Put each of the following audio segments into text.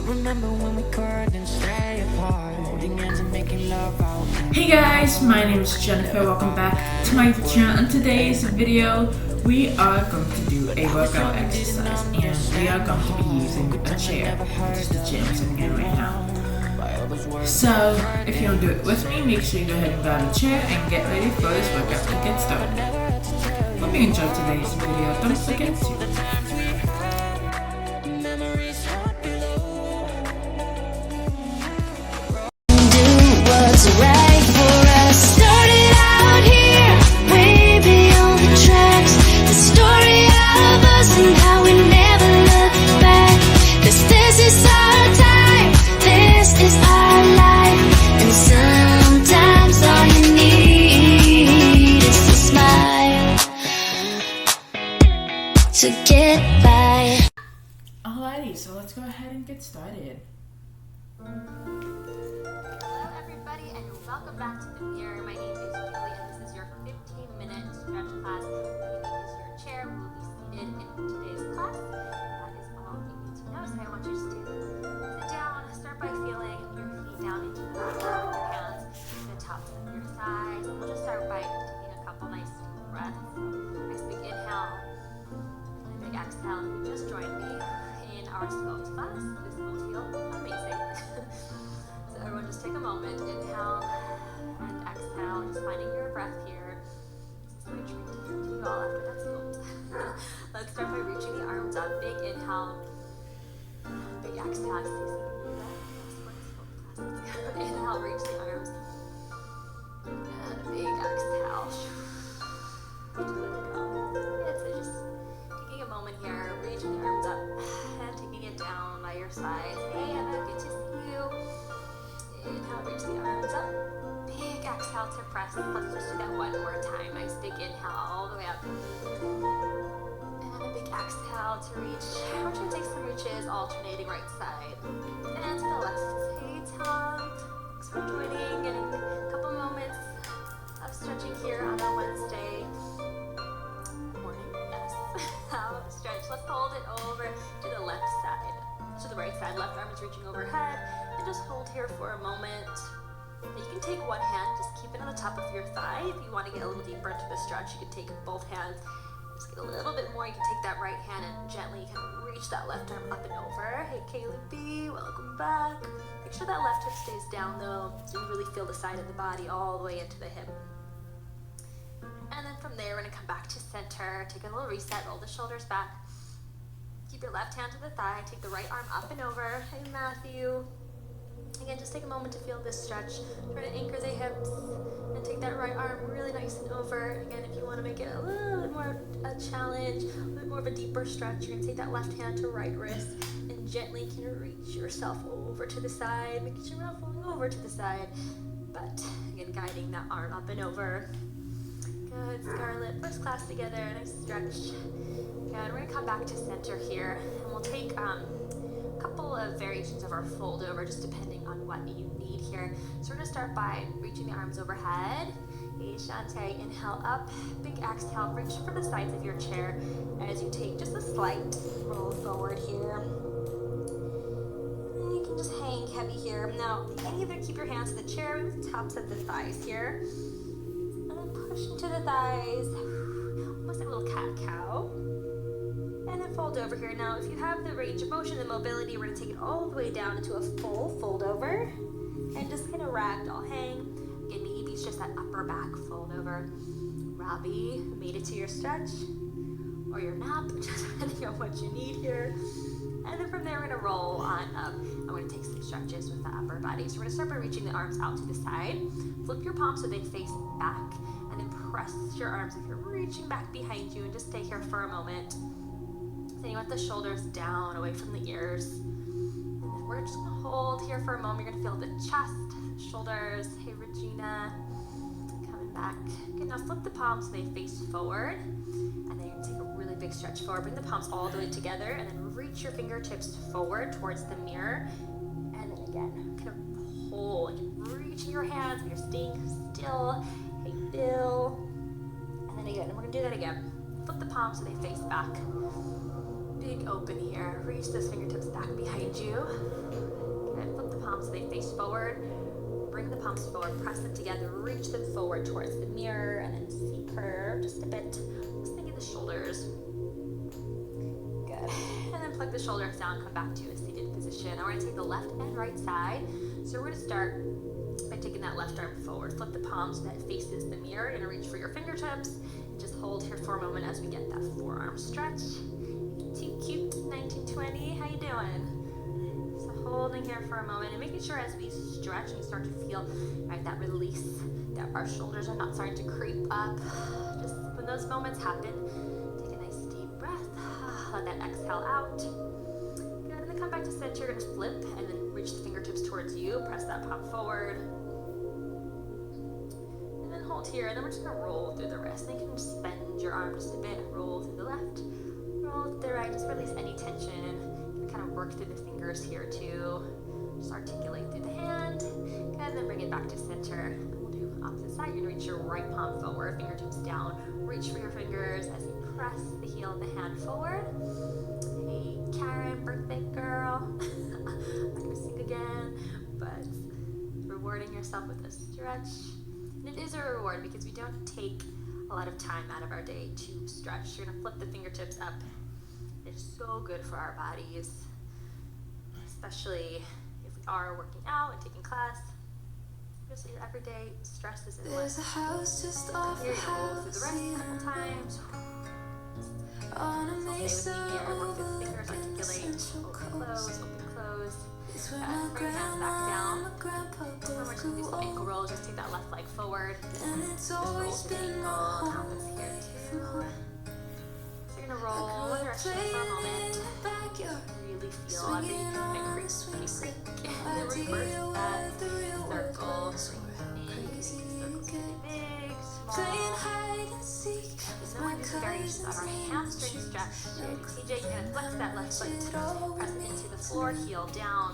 Remember when we couldn't stay apart, holding hands and making love out. Hey guys, my name is Jennifer. Welcome back to my YouTube channel. In today's video, we are going to do a workout exercise, and we are going to be using a chair, which is the gym I'm sitting in right now. So, if you want to do it with me, make sure you go ahead and grab a chair and get ready for this workout to get started. Hope you enjoyed today's video. Don't forget to right for us. Started out here, way beyond the tracks. The story of us and how we never look back. 'Cause this is our time, this is our life. And sometimes all you need is a smile to get by. Alrighty, so let's go ahead and get started. And welcome back to the mirror. My name is Julie, and this is your 15-minute stretch class. You can use your chair. We will be seated in today's class. That is all you need to know. So I want you just to sit down. Start by feeling your feet down into the ground, your hands to the tops of your thighs. And we'll just start by taking a couple nice deep breaths. Nice big inhale and a big exhale. If you just joined me in our sculpt class, this will feel amazing. So everyone just take a moment, inhale and exhale, just finding your breath here. This is my treat to you all after that sculpt. Let's start by reaching the arms up. Big inhale, big exhale. Inhale, reach the arms, and a big exhale. Good. So just taking a moment here, reaching the arms up and taking it down by your sides. Hey Emma, good to see you. Inhale, reach the arms up. Big exhale to press. Let's just do that one more time. Nice big inhale all the way up. And a big exhale to reach. I want you to take some reaches, alternating right side and to the left. Hey Tom, thanks for joining. Getting a couple moments of stretching here on a Wednesday morning. Yes. Stretch. Let's hold it over to the left side. To the right side. Left arm is reaching overhead. And just hold here for a moment. You can take one hand, just keep it on the top of your thigh. If you want to get a little deeper into the stretch, you can take both hands. Just get a little bit more. You can take that right hand and gently kind of reach that left arm up and over. Hey Kaylee B, welcome back. Make sure that left hip stays down though, so you really feel the side of the body all the way into the hip. And then from there, we're going to come back to center. Take a little reset, roll the shoulders back. Keep your left hand to the thigh, take the right arm up and over. Hey Matthew. Again, just take a moment to feel this stretch. Try to anchor the hips and take that right arm really nice and over. Again, if you want to make it a little bit more a challenge, a little bit more of a deeper stretch, you're going to take that left hand to right wrist and gently can reach yourself over to the side, making sure we're not falling over to the side, but again, guiding that arm up and over. Good, Scarlett. First class together. Nice stretch. Good. We're going to come back to center here, and we'll take a couple of variations of our fold over, just depending on what you need here. So we're going to start by reaching the arms overhead. Hey, Shantae. Inhale up. Big exhale. Reach for the sides of your chair as you take just a slight roll forward here. And you can just hang heavy here. Now, you can either keep your hands to the chair with the tops of the thighs here. Push into the thighs, almost like a little cat-cow. And then fold over here. Now, if you have the range of motion, the mobility, we're going to take it all the way down into a full fold over. And just kind of ragdoll hang. Again, maybe it's just that upper back fold over. Robbie, made it to your stretch or your nap, just depending on what you need here. And then from there, we're going to roll on up. I'm going to take some stretches with the upper body. So we're going to start by reaching the arms out to the side. Flip your palms so they face back. And then press your arms if you're reaching back behind you, and just stay here for a moment. Then you want the shoulders down, away from the ears. And then we're just going to hold here for a moment. You're going to feel the chest, shoulders. Hey, Regina. Coming back. Okay, now flip the palms so they face forward. And then you're going to take a really big stretch forward. Bring the palms all the way together, and then reach your fingertips forward towards the mirror. And then again, kind of hold. Reaching your hands, and you're staying still. Hey, Bill. And then again, we're going to do that again. Flip the palms so they face back. big open here. Reach those fingertips back behind you. Good. Flip the palms so they face forward. Bring the palms forward, press them together, reach them forward towards the mirror, and then C-curve just a bit. Just thinking the shoulders. Good. And then plug the shoulders down, come back to a seated position. Now we're going to take the left and right side. So we're going to start by taking that left arm forward. Flip the palm so that it faces the mirror. You're going to reach for your fingertips. Just hold here for a moment as we get that forearm stretch. Too cute, 1920. How you doing? So holding here for a moment and making sure as we stretch and start to feel right that release, that our shoulders are not starting to creep up. Just when those moments happen, take a nice deep breath. Let that exhale out. Good, and then come back to center. You're going to flip and then reach the fingertips towards you. Press that palm forward. And then hold here, and then we're just going to roll through the wrist. And you can just bend your arm just a bit. Roll through the left, roll to the right. Just release any tension. Kind of work through the fingers here too. Just articulate through the hand. And then bring it back to center. And we'll do opposite side. You're going to reach your right palm forward, fingertips down. Reach for your fingers as you press the heel of the hand forward. Hey, Karen, birthday girl. I'm not going to sing again, but rewarding yourself with a stretch. And it is a reward because we don't take a lot of time out of our day to stretch. You're going to flip the fingertips up. It's so good for our bodies, especially if we are working out and taking class. Just your everyday stresses and There's a house just off here, the you roll through the rest a couple times. Stay with me here. Work through the fingers, articulate. Open, close. Bring your hands back down. And we're just going to do some ankle rolls. Just take that left leg forward. Just roll through the ankle. Happens here too. We're going to roll one direction for a moment. Really feel every creak. And then reverse that circle. Big, circles big, small. And then we're using variations on our hamstring stretch. TJ, you're going to flex that left foot. Press it into the floor, heel down.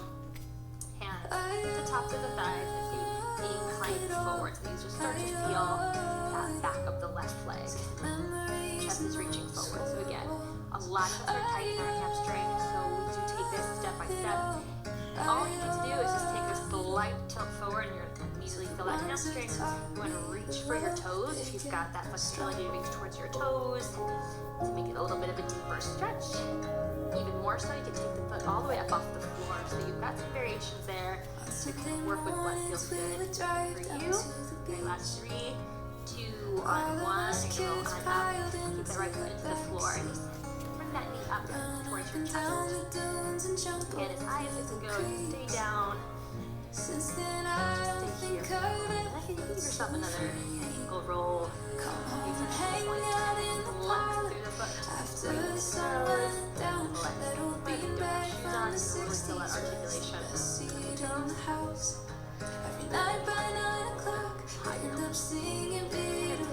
Hands to the tops of the thighs as you incline forward. So you just start to feel that back of the left leg. Chest is reaching forward. So again, a lot of us are tight in our hamstring, so we do take this step by step. All you need to do is just take a slight tilt forward and you're going to immediately feel that hamstring. You want to reach for your toes if you've got that flexibility to reach towards your toes to make it a little bit of a deeper stretch. Even more so, you can take the foot all the way up off the floor. So you've got some variations there to kind of work with what feels good for you. Okay, last 3, 2, on 1, and roll on up. Keep the right foot into the floor and just bring that knee up towards your chest. Again, as high as it can go, you stay down. Just stay here. And I can give yourself another ankle roll. Use your shoe points to flex through the foot. Bring the toes. Let go. Maybe don't have shoes on. You can really feel that articulation.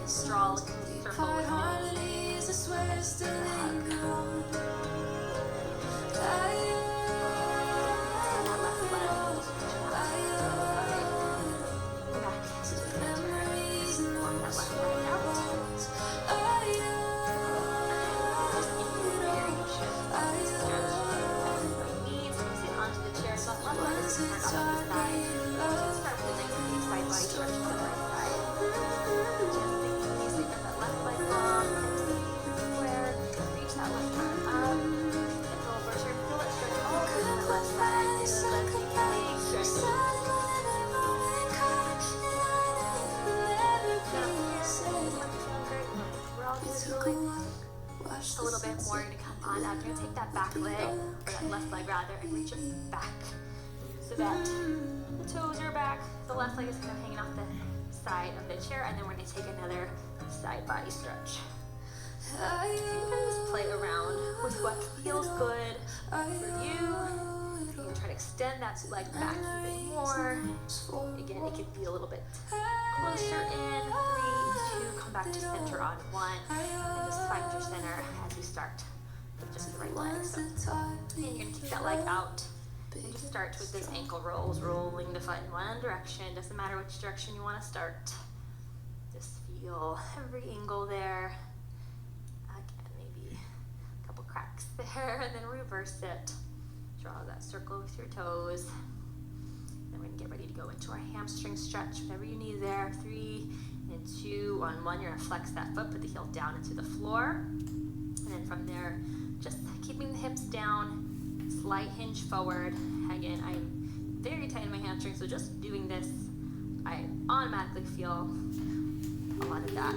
Straw looking circle with me. A little bit more, you're going to come on up. You're going to take that back leg, or that left leg rather, and reach it back so that the toes are back. The left leg is kind of hanging off the side of the chair, and then we're going to take another side body stretch. So you can just play around with what feels good for you. You can try to extend that leg back even more. Again, it could be a little bit closer in. 3, 2, come back to center on 1, and just find your center as you start with just the right leg. So, and you're going to kick that leg out. And just start with this ankle rolls, rolling the foot in one direction. Doesn't matter which direction you want to start. Just feel every angle there. Again, maybe a couple couple cracks there, and then reverse it. Draw that circle with your toes. Then we're gonna get ready to go into our hamstring stretch, whatever you need there. 3 and 2 on 1. You're gonna flex that foot, put the heel down into the floor. And then from there, just keeping the hips down, slight hinge forward. Again, I'm very tight in my hamstring, so just doing this, I automatically feel a lot of that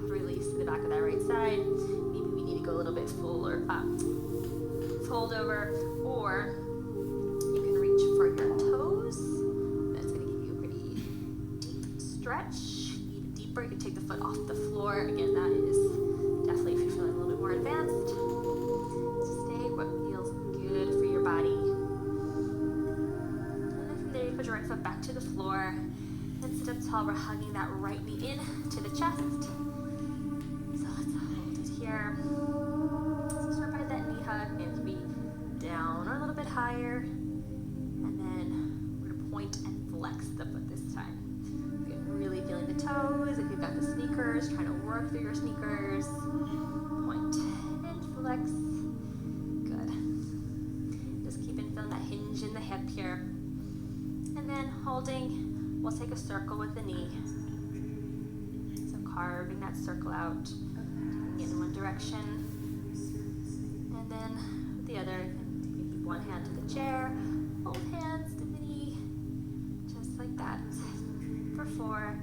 release in the back of that right side. Maybe we need to go a little bit fuller up. Fold over, or you can reach for your toes. That's going to give you a pretty deep stretch. Even deeper, you can take the foot off the floor. Again, that is definitely if you're feeling a little bit more advanced. Stay what feels good for your body. And then from there, you put your right foot back to the floor and sit up tall. We're hugging that right knee in to the chest. So let's hold it here. So start by that knee hug. It can be down or a little bit higher. And then we're gonna point and flex the foot this time. You're really feeling the toes. If you've got the sneakers, trying to work through your sneakers. Point and flex. Good. Just keep feeling that hinge in the hip here. And then holding, we'll take a circle with the knee. So carving that circle out in one direction. And then with the other, keep one hand to the chair, both hands to the knee, just like that. For 4,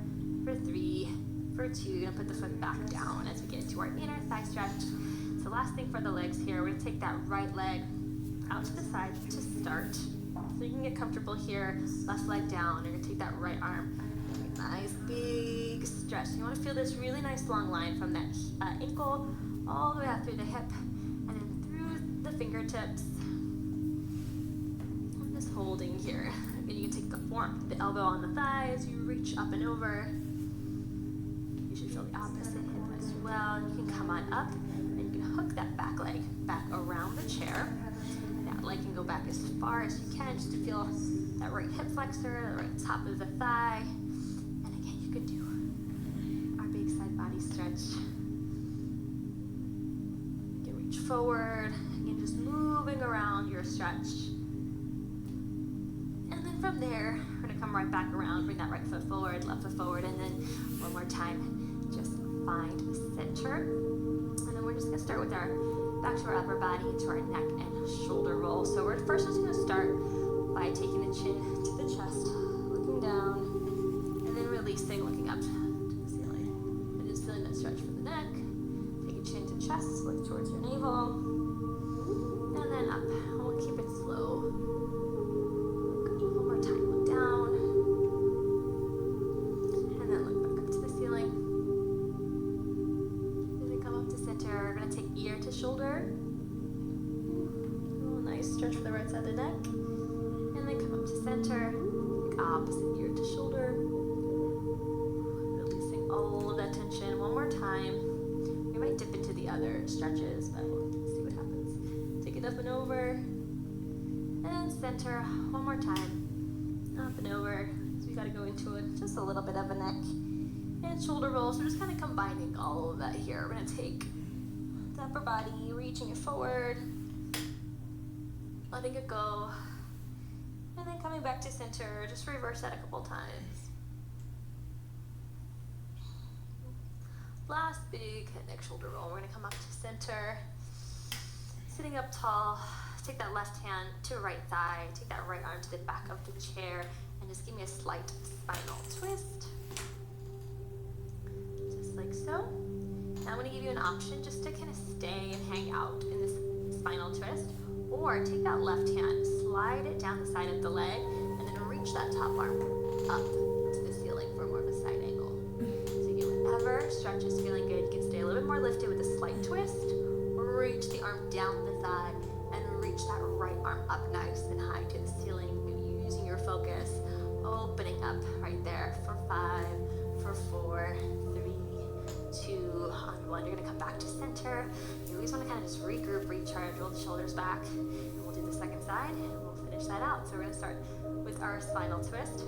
for 3, for 2, you're gonna put the foot back down as we get into our inner thigh stretch. So last thing for the legs here, we're gonna take that right leg out to the side to start. So you can get comfortable here, left leg down. You're gonna take that right arm. Nice big stretch. You wanna feel this really nice long line from that ankle all the way out through the hip and then through the fingertips. I'm just holding here. Again, you can take the elbow on the thigh as you reach up and over. You should feel the opposite hip as well. You can come on up and you can hook that back leg back around the chair. That leg can go back as far as you can just to feel that right hip flexor, the right top of the thigh. And again, you can do our big side body stretch. You can reach forward, again, just moving around your stretch. And then from there, we're gonna come right back around, bring that right foot forward, left foot forward, and then one more time, just find center. And then we're just gonna start with our back to our upper body, to our neck and shoulder roll. So we're first just gonna start by taking the chin to the chest, looking down, and then releasing, looking up to the ceiling. And just feeling that stretch from the neck. Take a chin to chest, look towards your navel, and then up. And we'll keep it slow. One more time, look down, and then look back up to the ceiling. And then come up to center. We're gonna take ear to shoulder. Nice stretch for the right side of the neck. And then come up to center. Opposite ear to shoulder. Releasing all of that tension. One more time. We might dip into the other stretches, but we'll see what happens. Take it up and over. And center. One more time. Up and over. So we gotta go into it. Just a little bit of a neck. And shoulder roll. So we're just kind of combining all of that here. We're gonna take the upper body, reaching it forward, letting it go, and then coming back to center. Just reverse that a couple times. Last big head, neck, shoulder roll. We're gonna come up to center, sitting up tall. Take that left hand to right thigh, take that right arm to the back of the chair, and just give me a slight spinal twist. Just like so. Now I'm going to give you an option just to kind of stay and hang out in this spinal twist, or take that left hand, slide it down the side of the leg, and then reach that top arm up to the ceiling for more of a side angle. So again, whenever stretch is feeling good, you can stay a little bit more lifted with a slight twist, or reach the arm down the thigh, and reach that right arm up nice and high to the ceiling, maybe using your focus, opening up right there for 5, for 4, 3, 2, on 1. You're gonna come back to center. You always wanna kind of just regroup, recharge, roll the shoulders back, and we'll do the second side, and we'll finish that out. So we're gonna start with our spinal twist,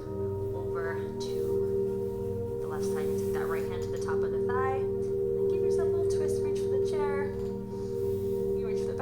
over to the left side. You take that right hand to the top of the thigh, and give yourself a little twist, reach for the chair. You reach for the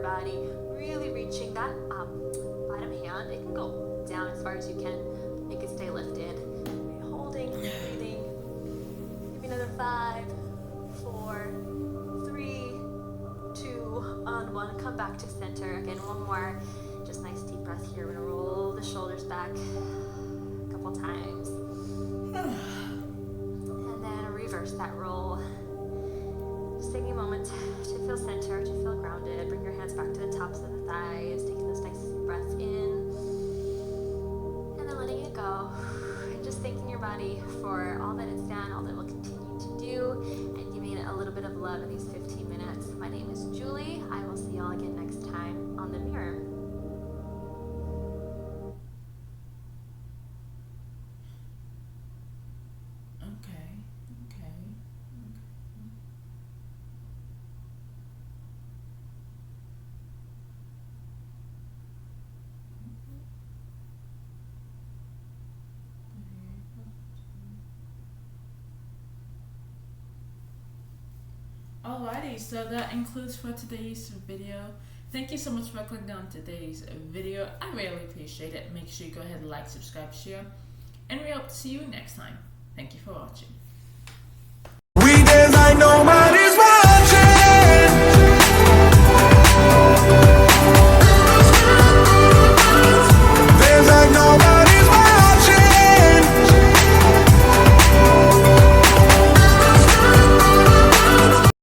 upper body, really reaching that bottom hand. It can go down as far as you can. Make it stay lifted. Holding, breathing. Maybe another 5, 4, 3, 2, and 1. Come back to center. Again, one more. Just nice deep breath here. We're gonna roll the shoulders back a couple times. And then reverse that roll. Just taking a moment to feel center, to feel grounded. Bring your hands back to the tops of the thighs. Taking those nice breaths in. And then letting it go. And just thanking your body for all that it's done, all that it will continue to do, and giving it a little bit of love in these 15 minutes. My name is Julie. I will see y'all again next time on the mirror. Alrighty, so that includes for today's video. Thank you so much for clicking on today's video. I really appreciate it. Make sure you go ahead and like, subscribe, share, and we hope to see you next time. Thank you for watching.